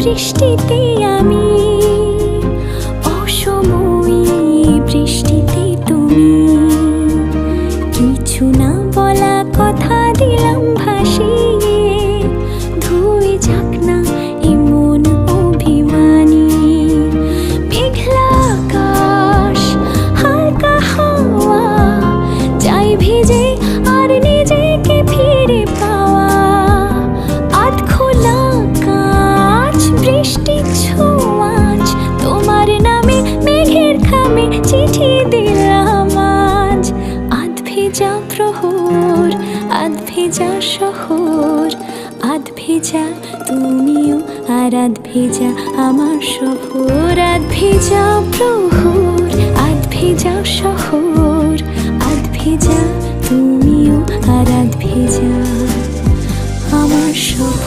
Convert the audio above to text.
বৃষ্টিতে আমি, অসময়ে বৃষ্টিতে তুমি। কিছু না বলা কথা দিলাম ভাসিয়ে, ধুয়ে যাক না এমন অভিমানী। মেঘলা আকাশ, হালকা হাওয়া, চাই ভিজে আর নিজেকে ফিরে পাওয়া। আধ খোলা কাঁচ, বৃষ্টির ছোঁয়াচ, তোমার নামে মেঘের খামে চিঠি দিলাম আজ। আধ ভেজা প্রহর, আধ ভেজা শহর, আধ ভেজা তুমিও আর আধ ভেজা আমার শহর। আধ ভেজা প্রহর, আধ ভেজা শহর, আধ ভেজা তুমিও আর আধ ভেজা আমার শহর।